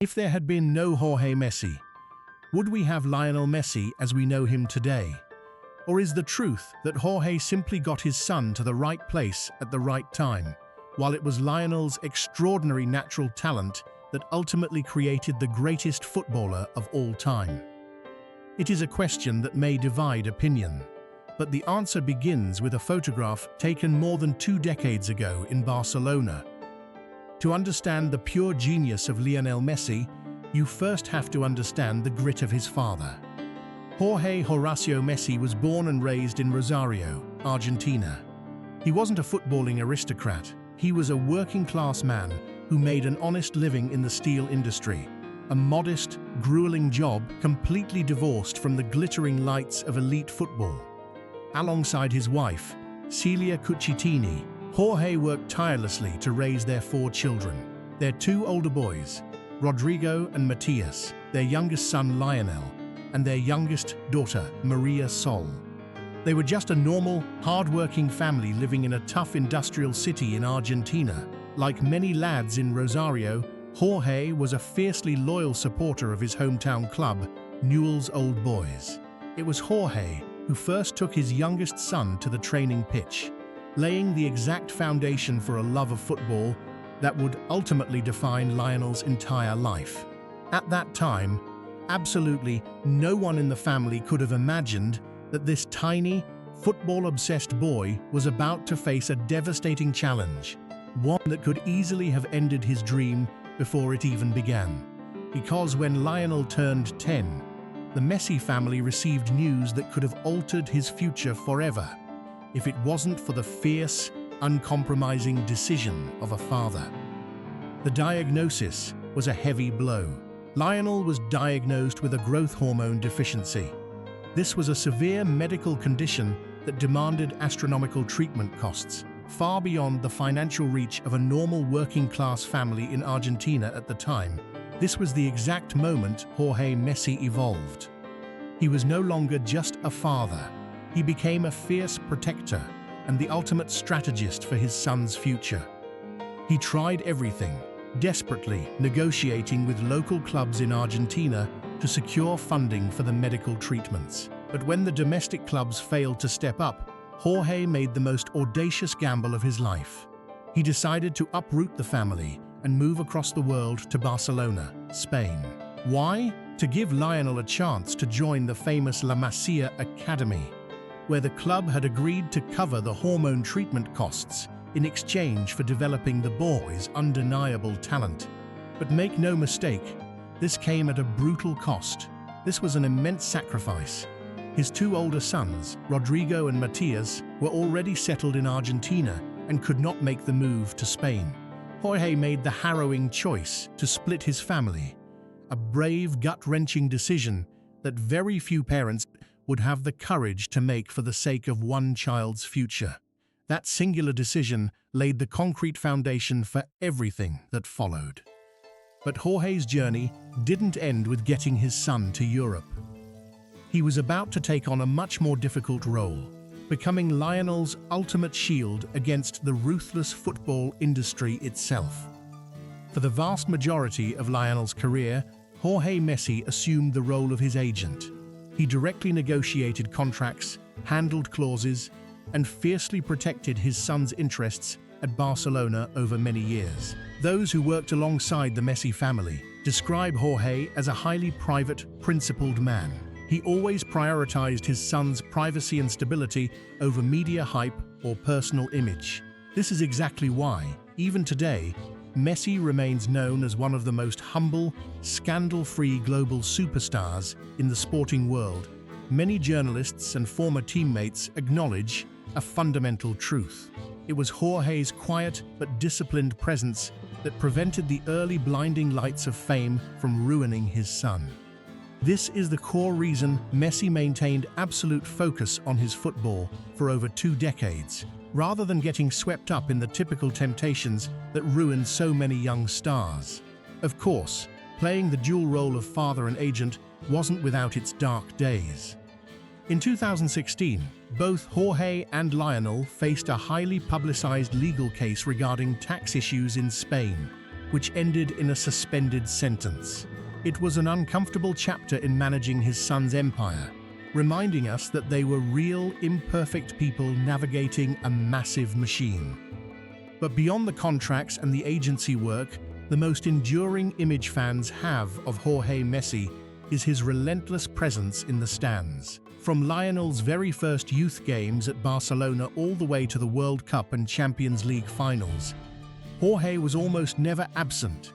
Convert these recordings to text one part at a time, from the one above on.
If there had been no Jorge Messi, would we have Lionel Messi as we know him today? Or is the truth that Jorge simply got his son to the right place at the right time, while it was Lionel's extraordinary natural talent that ultimately created the greatest footballer of all time? It is a question that may divide opinion, but the answer begins with a photograph taken more than 2 decades ago in Barcelona. To understand the pure genius of Lionel Messi, you first have to understand the grit of his father. Jorge Horacio Messi was born and raised in Rosario, Argentina. He wasn't a footballing aristocrat. He was a working-class man who made an honest living in the steel industry, a modest, grueling job completely divorced from the glittering lights of elite football. Alongside his wife, Celia Cucitini, Jorge worked tirelessly to raise their 4 children. Their 2 older boys, Rodrigo and Matias, their youngest son Lionel, and their youngest daughter Maria Sol. They were just a normal, hard-working family living in a tough industrial city in Argentina. Like many lads in Rosario, Jorge was a fiercely loyal supporter of his hometown club, Newell's Old Boys. It was Jorge who first took his youngest son to the training pitch, laying the exact foundation for a love of football that would ultimately define Lionel's entire life. At that time, absolutely no one in the family could have imagined that this tiny, football-obsessed boy was about to face a devastating challenge, one that could easily have ended his dream before it even began. Because when Lionel turned 10, the Messi family received news that could have altered his future forever, if it wasn't for the fierce, uncompromising decision of a father. The diagnosis was a heavy blow. Lionel was diagnosed with a growth hormone deficiency. This was a severe medical condition that demanded astronomical treatment costs, far beyond the financial reach of a normal working-class family in Argentina at the time. This was the exact moment Jorge Messi evolved. He was no longer just a father. He became a fierce protector and the ultimate strategist for his son's future. He tried everything, desperately negotiating with local clubs in Argentina to secure funding for the medical treatments. But when the domestic clubs failed to step up, Jorge made the most audacious gamble of his life. He decided to uproot the family and move across the world to Barcelona, Spain. Why? To give Lionel a chance to join the famous La Masia Academy, where the club had agreed to cover the hormone treatment costs in exchange for developing the boy's undeniable talent. But make no mistake, this came at a brutal cost. This was an immense sacrifice. His 2 older sons, Rodrigo and Matias, were already settled in Argentina and could not make the move to Spain. Jorge made the harrowing choice to split his family, a brave, gut-wrenching decision that very few parents would have the courage to make for the sake of one child's future. That singular decision laid the concrete foundation for everything that followed. But Jorge's journey didn't end with getting his son to Europe. He was about to take on a much more difficult role, becoming Lionel's ultimate shield against the ruthless football industry itself. For the vast majority of Lionel's career, Jorge Messi assumed the role of his agent. He directly negotiated contracts, handled clauses, and fiercely protected his son's interests at Barcelona over many years. Those who worked alongside the Messi family describe Jorge as a highly private, principled man. He always prioritized his son's privacy and stability over media hype or personal image. This is exactly why, even today, Messi remains known as one of the most humble, scandal-free global superstars in the sporting world. Many journalists and former teammates acknowledge a fundamental truth. It was Jorge's quiet but disciplined presence that prevented the early blinding lights of fame from ruining his son. This is the core reason Messi maintained absolute focus on his football for over 2 decades, rather than getting swept up in the typical temptations that ruin so many young stars. Of course, playing the dual role of father and agent wasn't without its dark days. In 2016, both Jorge and Lionel faced a highly publicized legal case regarding tax issues in Spain. which ended in a suspended sentence. It was an uncomfortable chapter in managing his son's empire, reminding us that they were real, imperfect people navigating a massive machine. But beyond the contracts and the agency work, the most enduring image fans have of Jorge Messi is his relentless presence in the stands. From Lionel's very first youth games at Barcelona all the way to the World Cup and Champions League finals, Jorge was almost never absent.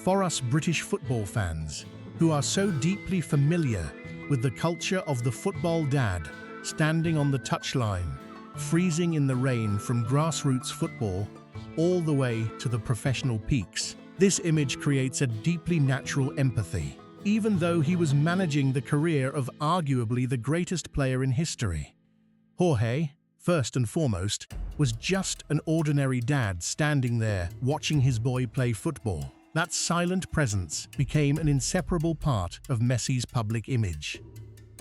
For us British football fans, who are so deeply familiar with the culture of the football dad standing on the touchline, freezing in the rain from grassroots football all the way to the professional peaks, this image creates a deeply natural empathy, even though he was managing the career of arguably the greatest player in history. Jorge, first and foremost, was just an ordinary dad standing there watching his boy play football. That silent presence became an inseparable part of Messi's public image.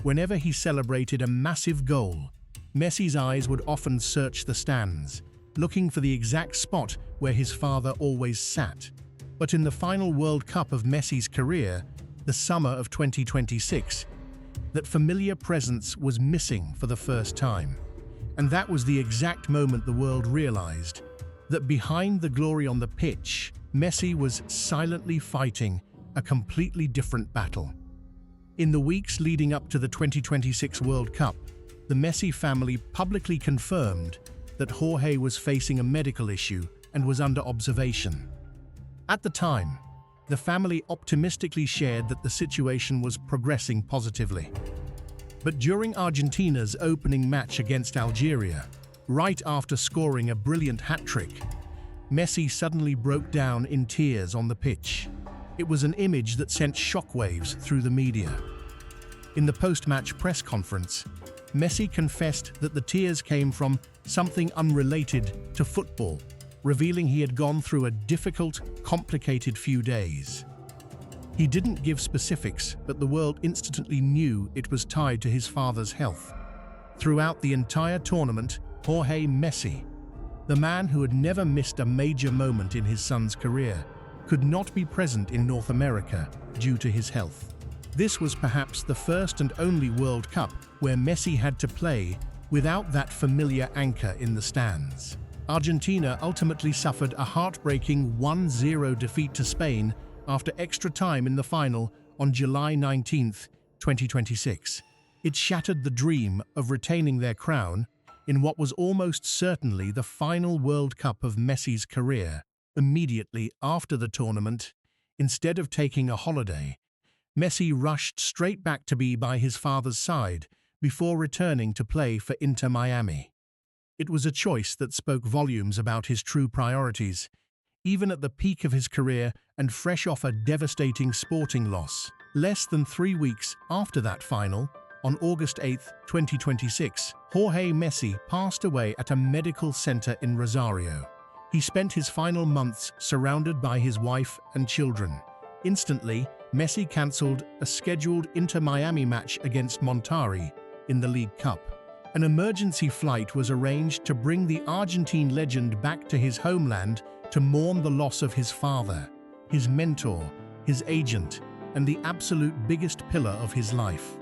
Whenever he celebrated a massive goal, Messi's eyes would often search the stands, looking for the exact spot where his father always sat. But in the final World Cup of Messi's career, the summer of 2026, that familiar presence was missing for the first time. And that was the exact moment the world realized that behind the glory on the pitch, Messi was silently fighting a completely different battle. In the weeks leading up to the 2026 World Cup, the Messi family publicly confirmed that Jorge was facing a medical issue and was under observation. At the time, the family optimistically shared that the situation was progressing positively. But during Argentina's opening match against Algeria, right after scoring a brilliant hat-trick, Messi suddenly broke down in tears on the pitch. It was an image that sent shockwaves through the media. In the post-match press conference, Messi confessed that the tears came from something unrelated to football, revealing he had gone through a difficult, complicated few days. He didn't give specifics, but the world instantly knew it was tied to his father's health. Throughout the entire tournament, Jorge Messi, the man who had never missed a major moment in his son's career, could not be present in North America due to his health. This was perhaps the first and only World Cup where Messi had to play without that familiar anchor in the stands. Argentina ultimately suffered a heartbreaking 1-0 defeat to Spain after extra time in the final on July 19, 2026. It shattered the dream of retaining their crown in what was almost certainly the final World Cup of Messi's career. Immediately after the tournament, instead of taking a holiday, Messi rushed straight back to be by his father's side before returning to play for Inter Miami. It was a choice that spoke volumes about his true priorities, even at the peak of his career and fresh off a devastating sporting loss. Less than 3 weeks after that final, on August 8, 2026, Jorge Messi passed away at a medical center in Rosario. He spent his final months surrounded by his wife and children. Instantly, Messi cancelled a scheduled Inter Miami match against Monterrey in the League Cup. An emergency flight was arranged to bring the Argentine legend back to his homeland to mourn the loss of his father, his mentor, his agent, and the absolute biggest pillar of his life.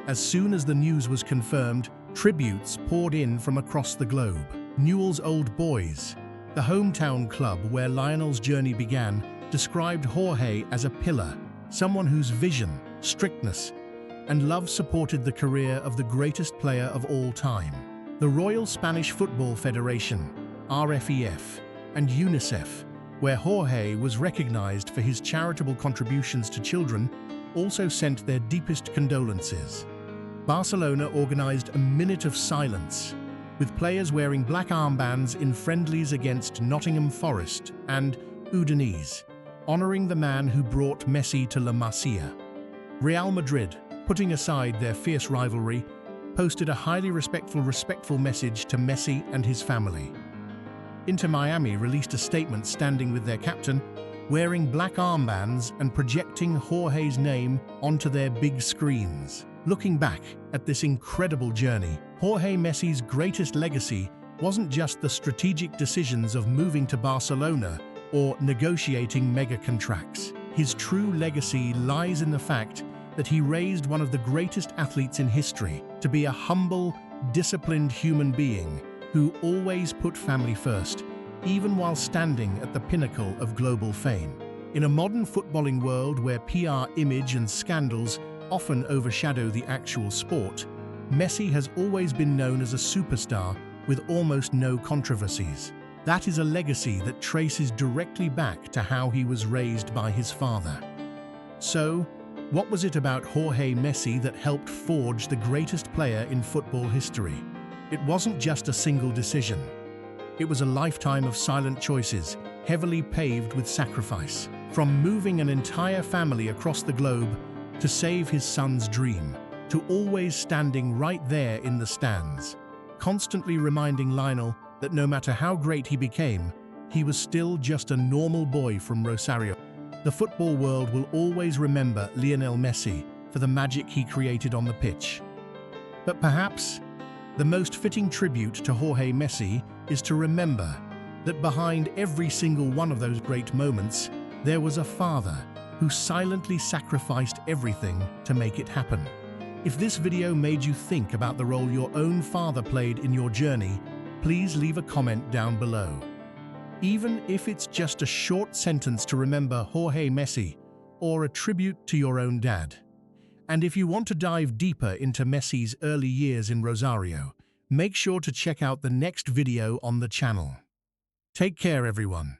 As soon as the news was confirmed, tributes poured in from across the globe. Newell's Old Boys, the hometown club where Lionel's journey began, described Jorge as a pillar, someone whose vision, strictness, and love supported the career of the greatest player of all time. The Royal Spanish Football Federation, RFEF, and UNICEF, where Jorge was recognized for his charitable contributions to children, also sent their deepest condolences. Barcelona organized a minute of silence, with players wearing black armbands in friendlies against Nottingham Forest and Udinese, honoring the man who brought Messi to La Masia. Real Madrid, putting aside their fierce rivalry, posted a highly respectful message to Messi and his family. Inter Miami released a statement standing with their captain, wearing black armbands and projecting Jorge's name onto their big screens. Looking back at this incredible journey, Jorge Messi's greatest legacy wasn't just the strategic decisions of moving to Barcelona or negotiating mega contracts. His true legacy lies in the fact that he raised one of the greatest athletes in history to be a humble, disciplined human being who always put family first, even while standing at the pinnacle of global fame. In a modern footballing world where PR image and scandals often overshadow the actual sport, Messi has always been known as a superstar with almost no controversies. That is a legacy that traces directly back to how he was raised by his father. So, what was it about Jorge Messi that helped forge the greatest player in football history? It wasn't just a single decision. It was a lifetime of silent choices, heavily paved with sacrifice. From moving an entire family across the globe to save his son's dream, to always standing right there in the stands, constantly reminding Lionel that no matter how great he became, he was still just a normal boy from Rosario. The football world will always remember Lionel Messi for the magic he created on the pitch. But perhaps the most fitting tribute to Jorge Messi is to remember that behind every single one of those great moments, there was a father who silently sacrificed everything to make it happen. If this video made you think about the role your own father played in your journey, please leave a comment down below. Even if it's just a short sentence to remember Jorge Messi or a tribute to your own dad. And if you want to dive deeper into Messi's early years in Rosario, make sure to check out the next video on the channel. Take care, everyone.